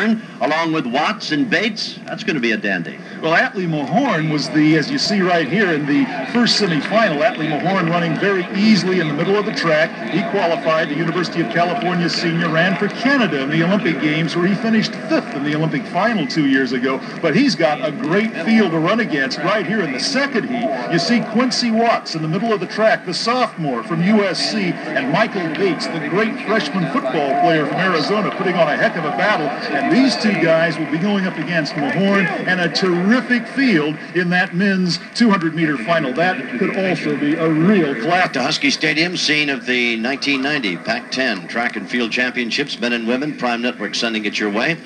Mahorn, along with Watts and Bates. That's going to be a dandy. Well, Atlee Mahorn was as you see right here, in the first semifinal. Atlee Mahorn running very easily in the middle of the track. He qualified. The University of California senior, ran for Canada in the Olympic Games, where he finished 5th in the Olympic final 2 years ago. But he's got a great field to run against right here in the second heat. You see Quincy Watts in the middle of the track, the sophomore from USC, and Michael Bates, the great freshman football player from Arizona, putting on a heck of a battle. And these two guys will be going up against Mahorn, and a terrific field in that men's 200-meter final. That could also be a real clap. To Husky Stadium, scene of the 1990 PAC-10 Track and Field Championships, men and women. Prime Network sending it your way.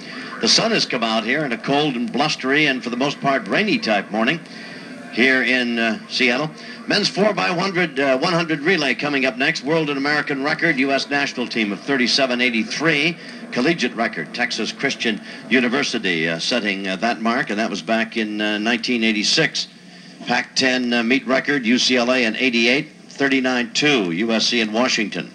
The sun has come out here in a cold and blustery and for the most part rainy type morning here in Seattle. Men's 4x100 100 relay coming up next. World and American record, U.S. national team of 37.83. Collegiate record, Texas Christian University setting that mark, and that was back in 1986. PAC-10 meet record, UCLA in 88, 39.2, USC in Washington.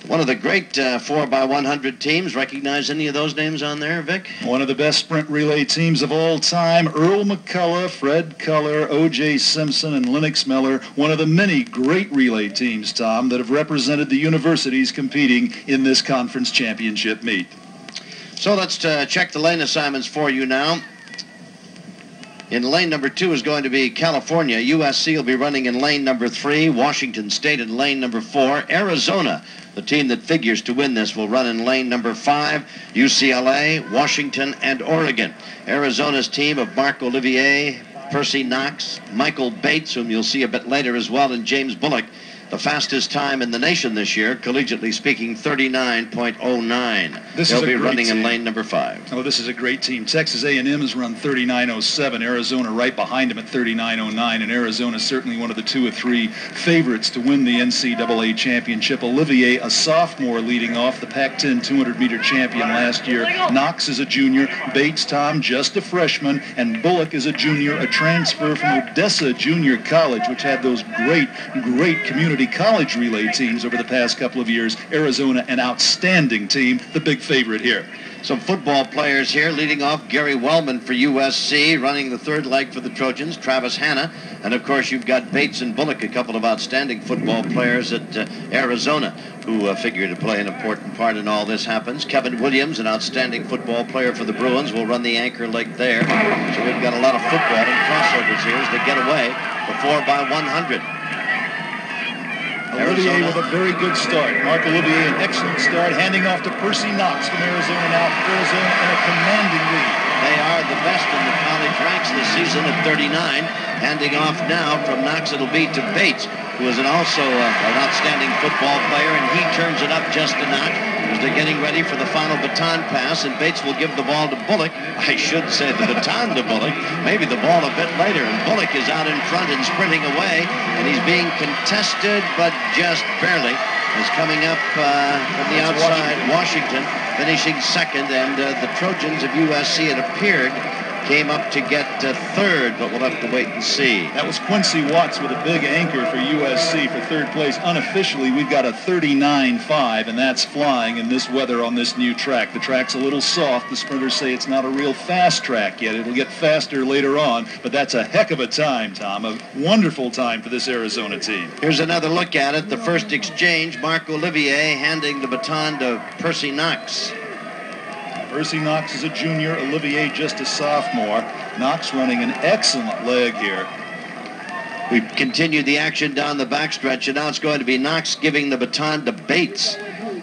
One of the great 4x100 teams. Recognize any of those names on there, Vic? One of the best sprint relay teams of all time. Earl McCullough, Fred Culler, O.J. Simpson, and Lennox Miller. One of the many great relay teams, Tom, that have represented the universities competing in this conference championship meet. So let's check the lane assignments for you now. In lane number 2 is going to be California. USC will be running in lane number 3. Washington State in lane number 4. Arizona, the team that figures to win this, will run in lane number 5. UCLA, Washington, and Oregon. Arizona's team of Marc, Olivier, Percy, Knox, Michael Bates, whom you'll see a bit later as well, and James Bullock. The fastest time in the nation this year, collegiately speaking, 39.09. They'll be running in lane number 5. Oh, this is a great team. Texas A&M has run 39.07. Arizona right behind them at 39.09. And Arizona is certainly one of the 2 or 3 favorites to win the NCAA championship. Olivier, a sophomore, leading off, the PAC-10 200-meter champion last year. Knox is a junior. Bates, Tom, just a freshman. And Bullock is a junior, a transfer from Odessa Junior College, which had those great community college relay teams over the past couple of years. Arizona, an outstanding team, the big favorite here. Some football players here. Leading off, Gary Wellman for USC, running the third leg for the Trojans, Travis Hanna, and of course you've got Bates and Bullock, a couple of outstanding football players at Arizona, who figure to play an important part in all this happens. Kevin Williams, an outstanding football player for the Bruins, will run the anchor leg there. So we've got a lot of football and crossovers here as they get away the 4x100. Olivier with a very good start. Marc Olivier, an excellent start, handing off to Percy Knox from Arizona now. Arizona in a commanding lead. They are the best in the college ranks this season at 39. Handing off now from Knox, it'll be to Bates, who is also an outstanding football player, and he turns it up just a notch as they're getting ready for the final baton pass, and Bates will give the ball to Bullock. I should say the baton to Bullock, maybe the ball a bit later, and Bullock is out in front and sprinting away, and he's being contested, but just barely. Is coming up from the outside, Washington finishing second, and the Trojans of USC, it appeared, came up to get third, but we'll have to wait and see. That was Quincy Watts with a big anchor for USC for third place. Unofficially, we've got a 39.5, and that's flying in this weather on this new track. The track's a little soft. The sprinters say it's not a real fast track yet. It'll get faster later on, but that's a heck of a time, Tom. A wonderful time for this Arizona team. Here's another look at it. The first exchange, Marc Olivier handing the baton to Percy Knox. Percy Knox is a junior, Olivier just a sophomore. Knox running an excellent leg here. We've continued the action down the backstretch, and now it's going to be Knox giving the baton to Bates.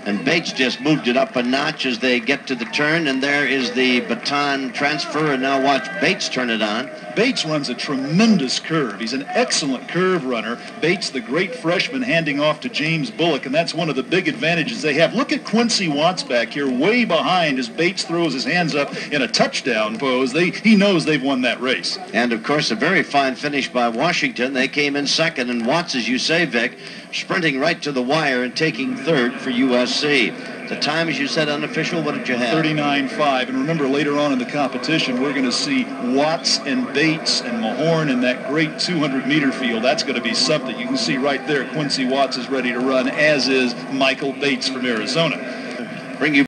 And Bates just moved it up a notch as they get to the turn, and there is the baton transfer, and now watch Bates turn it on. Bates runs a tremendous curve. He's an excellent curve runner. Bates, the great freshman, handing off to James Bullock, and that's one of the big advantages they have. Look at Quincy Watts back here, way behind as Bates throws his hands up in a touchdown pose. He knows they've won that race. And, of course, a very fine finish by Washington. They came in second, and Watts, as you say, Vic, sprinting right to the wire and taking third for USC. The time, as you said, unofficial, what did you have? 39.5. And remember, later on in the competition, we're going to see Watts and Bates and Mahorn in that great 200-meter field. That's going to be something. You can see right there, Quincy Watts is ready to run, as is Michael Bates from Arizona. Bring you